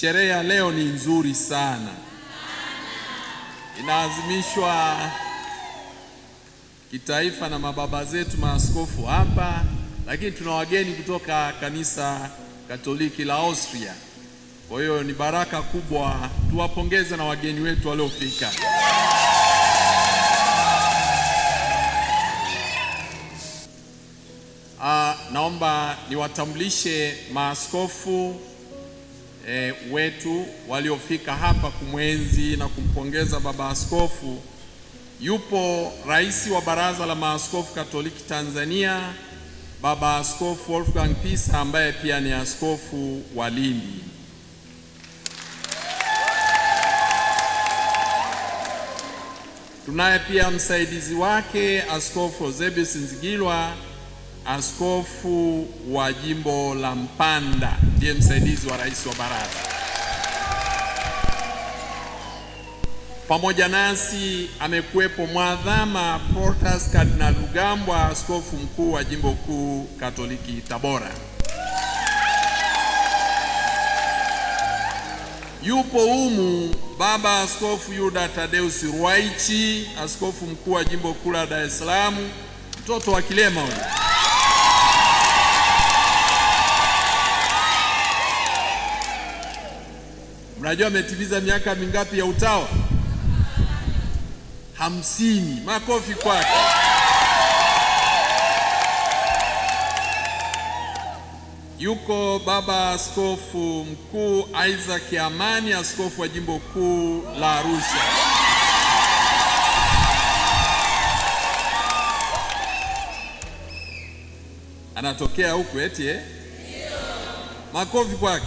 Sherehe ya leo ni nzuri sana. Inaadhimishwa kitaifa na mababa zetu maaskofu hapa, lakini tuna wageni kutoka kanisa Katoliki la Austria. Kwa hiyo ni baraka kubwa, tuwapongeze na wageni wetu waliofika. Naomba niwatambulishe maaskofu wetu waliofika hapa kumwenzi na kumpongeza baba askofu. Yupo rais wa Baraza la Maaskofu Katoliki Tanzania, baba askofu Wolfgang Pisa, ambaye pia ni askofu wa Lindi. Tunaye pia msaidizi wake askofu Eusebius Nzigilwa, askofu wa jimbo la Mpanda, ndiye msaidizi wa rais wa baraza. Pamoja nasi amekuwepo mwadhama Protas Kardinal Rugambwa, askofu mkuu wa jimbo kuu Katoliki Tabora. Yupo humu baba askofu Yuda Tadeus Ruwaichi, askofu mkuu wa jimbo kuu la Dar es Salaam, mtoto wa kilema huyu. Mnajua ametimiza miaka mingapi ya utawa? 50. Makofi kwake. Yuko baba askofu mkuu Isaac Amani, askofu wa jimbo kuu la Arusha. Anatokea huku eti Ndio. Makofi kwake.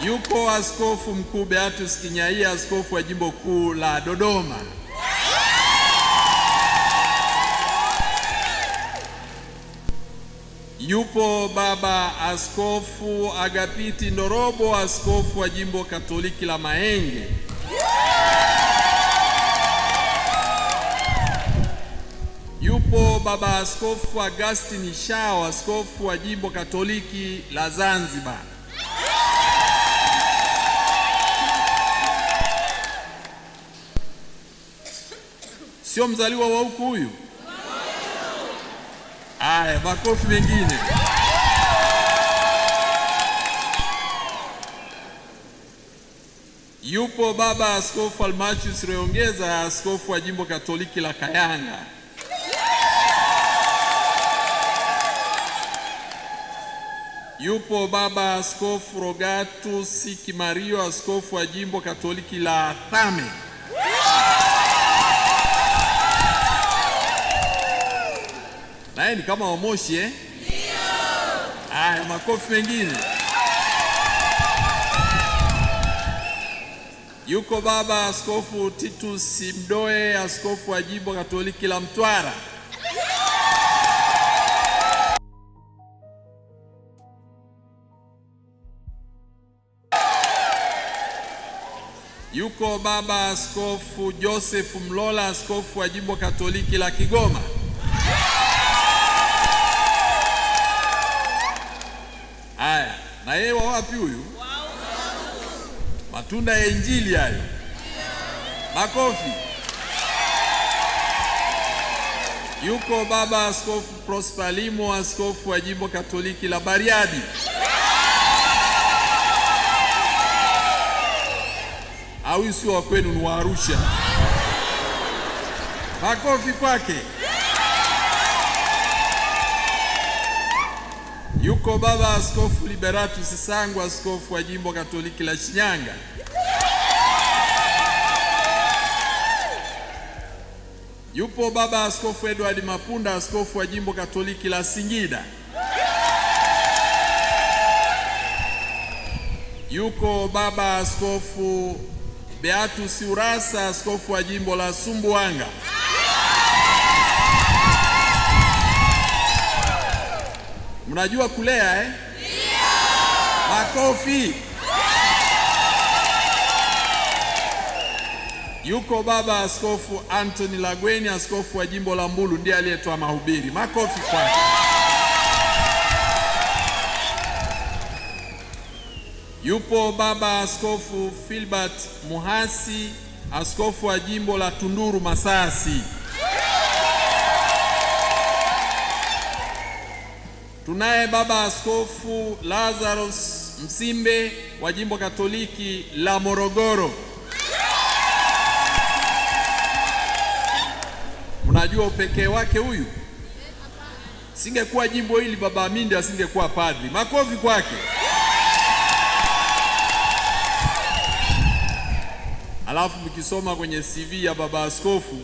Yuko askofu mkuu Beatus Kinyaia, askofu wa jimbo kuu la Dodoma. Yupo baba askofu Agapiti Ndorobo, askofu wa jimbo Katoliki la Mahenge. Yupo baba askofu Agustini Shao, askofu wa jimbo Katoliki la Zanzibar. Sio mzaliwa wa huku huyu? Aya, makofi mengine. Yupo baba askofu Almachius Reongeza, askofu wa jimbo Katoliki la Kayanga. Yupo baba askofu Rogatus Kimario, askofu wa jimbo Katoliki la Thame. Naye ni kama wamoshi Ndio. Aya, makofi mengine. Yuko baba askofu Titus Mdoe, askofu wa jimbo Katoliki la Mtwara. Yuko baba askofu Joseph Mlola, askofu wa jimbo Katoliki la Kigoma. Aya, na yeye wa wapi huyu? Matunda ya Injili hayo. Makofi. Yuko baba askofu Prosper Limo, askofu wa jimbo Katoliki la Bariadi. Au sio wa kwenu, ni wa Arusha? Makofi kwake. Yuko baba askofu Liberatus Sangwa, askofu wa jimbo Katoliki la Shinyanga. Yupo baba askofu Edward Mapunda, askofu wa jimbo Katoliki la Singida. Yuko baba askofu Beatus Urasa, askofu wa jimbo la Sumbawanga. Mnajua kulea Ndio. Makofi. Yuko baba askofu Anthony Lagweni, askofu wa jimbo la Mbulu, ndiye aliyetoa mahubiri. Makofi kwake. Yupo Baba Askofu Philbert Muhasi, askofu wa jimbo la Tunduru Masasi. Tunaye Baba Askofu Lazarus Msimbe wa jimbo Katoliki la Morogoro. Unajua upekee wake huyu? Singekuwa jimbo hili Baba Amindi asingekuwa padri. Makofi kwake. Alafu mkisoma kwenye CV ya Baba Askofu,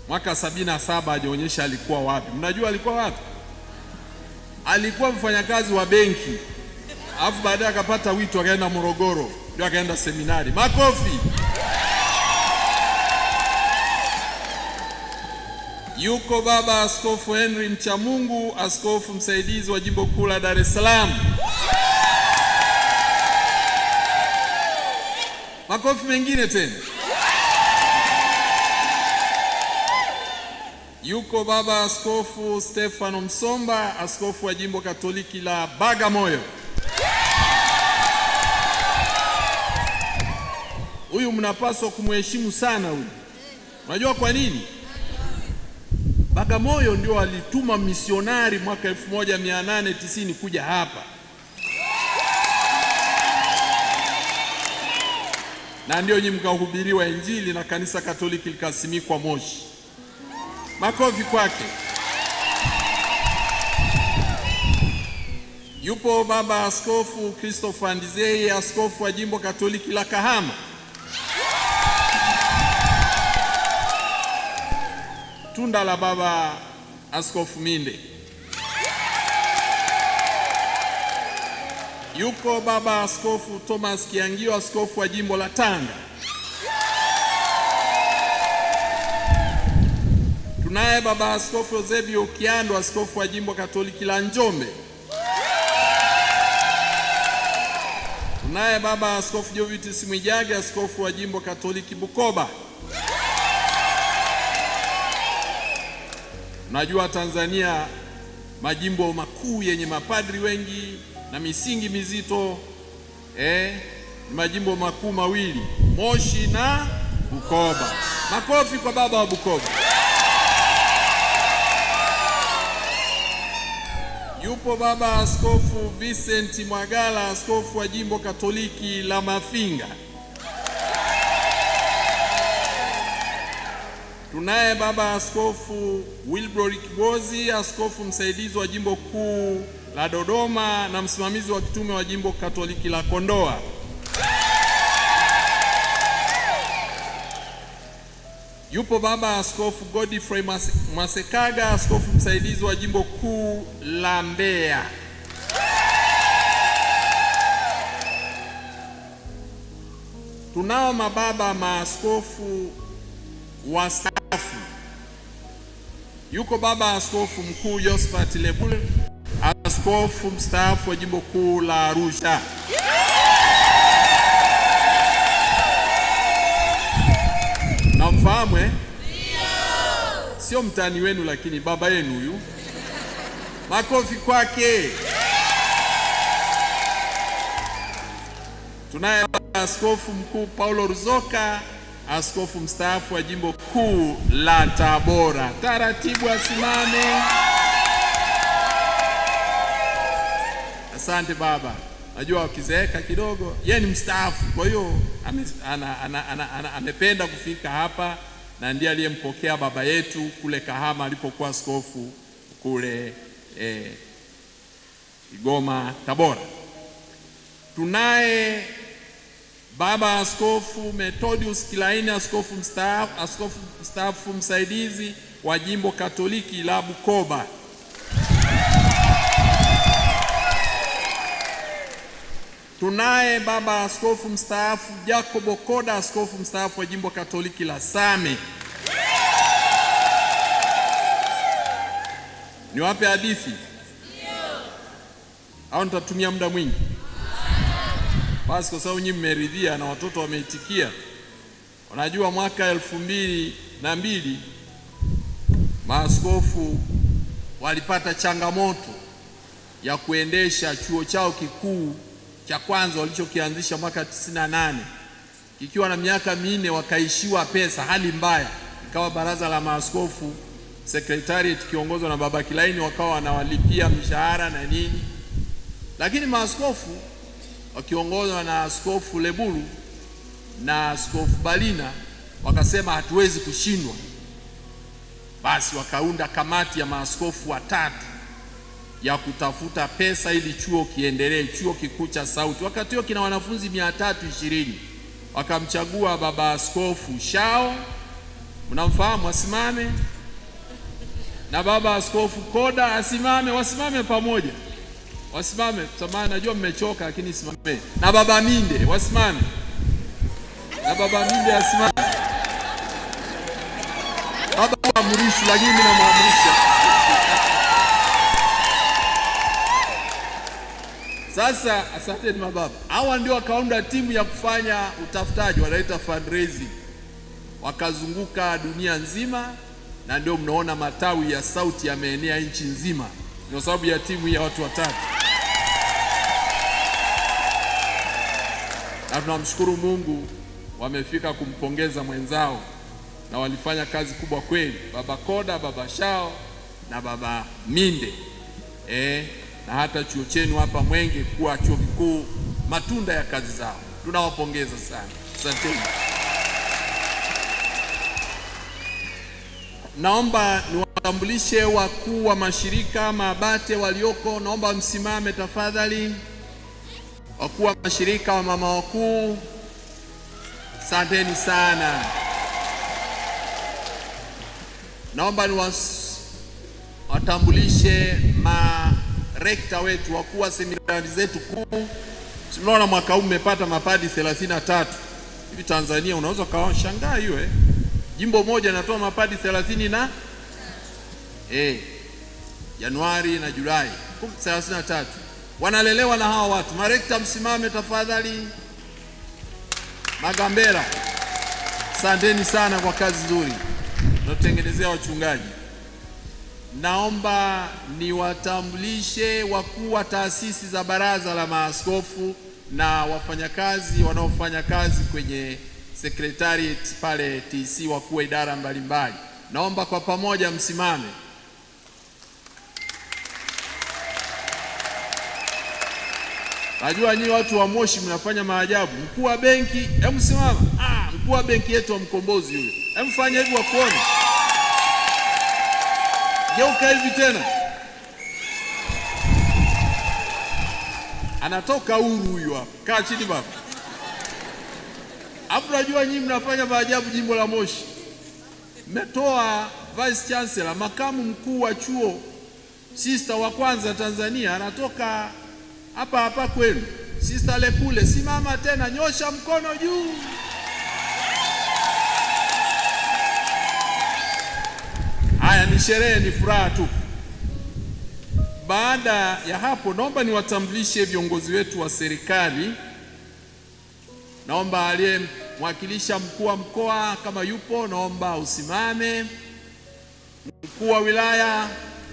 mwaka 77 hajaonyesha alikuwa wapi. Mnajua alikuwa wapi? Alikuwa mfanyakazi wa benki. Alafu baadaye akapata wito akaenda Morogoro, ndio akaenda seminari. Makofi. Yuko Baba Askofu Henry Mchamungu, askofu msaidizi wa jimbo kuu la Dar es Salaam. Makofi mengine tena. Yuko Baba Askofu Stefano Msomba, askofu wa jimbo Katoliki la Bagamoyo. Huyu mnapaswa kumheshimu sana huyu. Unajua kwa nini? Bagamoyo ndio alituma misionari mwaka 1890 kuja hapa. Na ndio nyinyi mkahubiriwa Injili na kanisa Katoliki likasimikwa Moshi. Makofi kwake. Yupo Baba Askofu Christopher Ndizeye, askofu wa jimbo Katoliki la Kahama. Tunda la Baba Askofu Minde. Yuko Baba Askofu Thomas Kiangio, askofu wa jimbo la Tanga. Tunaye Baba Askofu Eusebio Kiando, askofu wa jimbo Katoliki la Njombe. Tunaye Baba Askofu Jovitus Mwijage, askofu wa jimbo Katoliki Bukoba. Najua Tanzania majimbo makuu yenye mapadri wengi na misingi mizito majimbo makuu mawili, Moshi na Bukoba. Makofi kwa baba wa Bukoba. Yupo Baba Askofu Vincent Mwagala, askofu wa jimbo Katoliki la Mafinga. Tunaye Baba Askofu Wilbrod Kibozi, askofu msaidizi wa jimbo kuu la Dodoma na msimamizi wa kitume wa jimbo Katoliki la Kondoa. Yupo Baba Askofu Godfrey Masekaga, askofu msaidizi wa jimbo kuu la Mbeya. Tunao mababa maaskofu wastaafu. Yuko Baba Askofu Mkuu Josephat Lebule, askofu mstaafu wa jimbo kuu la Arusha. Na mfahamu sio mtani wenu lakini baba yenu huyu. Makofi kwake. Tunaye Askofu Mkuu Paulo Ruzoka, askofu mstaafu wa jimbo kuu la Tabora. Taratibu asimame. Asante baba. Najua ukizeeka kidogo, yeye ni mstaafu, kwa hiyo amependa kufika hapa na ndiye aliyempokea baba yetu kule Kahama alipokuwa askofu kule Igoma Tabora. Tunaye Baba Askofu Methodius Kilaini, askofu mstaafu msaidizi wa jimbo Katoliki la Bukoba. Tunaye Baba Askofu mstaafu Jacobo Koda, askofu mstaafu wa jimbo Katoliki la Same. Niwape hadithi? Au nitatumia muda mwingi? Basi kwa sababu nyinyi mmeridhia na watoto wameitikia. Unajua mwaka 2002 maaskofu walipata changamoto ya kuendesha chuo chao kikuu cha kwanza walichokianzisha mwaka 98 kikiwa na miaka 4, wakaishiwa pesa, hali mbaya, ikawa baraza la maaskofu secretariat kiongozwa na Baba Kilaini wakawa wanawalipia mishahara na nini, lakini maaskofu wakiongozwa na Askofu Lebulu na Askofu Balina wakasema hatuwezi kushindwa. Basi wakaunda kamati ya maaskofu watatu ya kutafuta pesa ili chuo kiendelee, chuo kikuu cha Sauti. Wakati huo kina wanafunzi 320. Wakamchagua Baba Askofu Shao, mnamfahamu, asimame, na Baba Askofu Koda asimame, wasimame pamoja. Wasimame, samahani najua mmechoka lakini simame. Na Baba Minde wasimame. Na Baba Minde asimame. Baba amrishi lakini mimi namwamrisha. Sasa asanteni mababa. Hawa ndio wakaunda timu ya kufanya utafutaji, wanaita fundraising. Wakazunguka dunia nzima na ndio mnaona matawi ya Sauti yameenea nchi nzima. Kwa sababu ya timu ya watu watatu. Na tunamshukuru Mungu wamefika kumpongeza mwenzao na walifanya kazi kubwa kweli, Baba Koda, Baba Shao na Baba Minde. Na hata chuo chenu hapa Mwenge kuwa chuo kikuu, matunda ya kazi zao. Tunawapongeza sana. Asanteni. Naomba niwatambulishe wakuu wa mashirika mabate walioko, naomba msimame tafadhali. Wakuu wa mashirika wa mama wakuu, asanteni sana. Naomba niwatambulishe marekta wetu, wakuu wa seminari zetu kuu. Tunaona mwaka huu mmepata mapadi 33. Hivi Tanzania unaweza kawashangaa hiyo jimbo moja natoa mapadi 30 na Januari na Julai 33. Wanalelewa na hawa watu. Marekta msimame tafadhali. Magambera, asanteni sana kwa kazi nzuri tunatengenezea wachungaji. Naomba niwatambulishe wakuu wa taasisi za baraza la maaskofu na wafanyakazi wanaofanya kazi kwenye secretariat pale TC, wakuu wa idara mbalimbali. Naomba kwa pamoja msimame. Najua nyinyi watu wa Moshi mnafanya maajabu. Mkuu wa benki, hebu simama. Mkuu wa benki yetu wa Mkombozi yule. Hebu fanya hivi wakuone. Geuka hivi tena. Anatoka huru huyu hapa. Kaa chini baba. Hapo najua nyinyi mnafanya maajabu jimbo la Moshi. Mmetoa vice chancellor, makamu mkuu wa chuo, sister wa kwanza Tanzania, anatoka hapa kwenu. Sister Lekule, simama tena, nyosha mkono juu. Haya ni sherehe, ni furaha tu. Baada ya hapo, naomba niwatambulishe viongozi wetu wa serikali. Naomba aliyemwakilisha mkuu wa mkoa kama yupo, naomba usimame. Mkuu wa wilaya,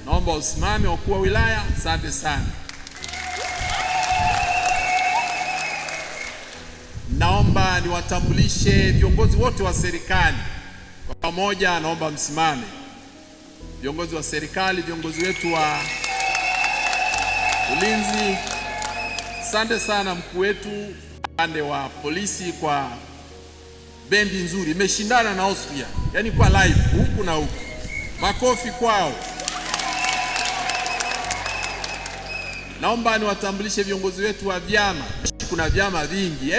naomba usimame. Wakuu wa wilaya, asante sana. Naomba niwatambulishe viongozi wote wa serikali kwa pamoja, naomba msimame. Viongozi wa serikali, viongozi wetu wa ulinzi, asante sana. Mkuu wetu upande wa polisi kwa bendi nzuri, imeshindana na Austria, yani kwa live huku na huku. Makofi kwao. Naomba niwatambulishe viongozi wetu wa vyama. Kuna vyama vingi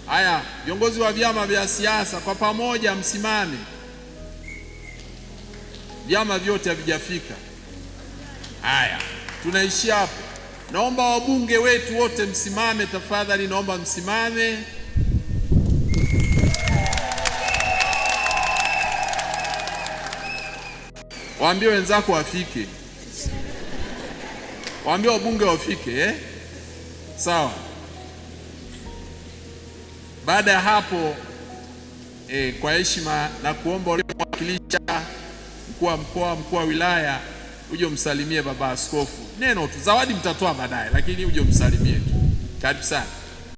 Haya, viongozi wa vyama vya siasa kwa pamoja msimame. Vyama vyote havijafika. Haya, tunaishia hapo. Naomba wabunge wetu wote msimame tafadhali, naomba msimame. Waambie wenzako wafike. Waambie wabunge wafike, Sawa. Baada ya hapo kwa heshima na kuomba ulimwakilisha mkuu wa mkoa, mkuu wa wilaya, uje umsalimie baba askofu. Neno tu, zawadi mtatoa baadaye, lakini uje umsalimie tu. Karibu sana.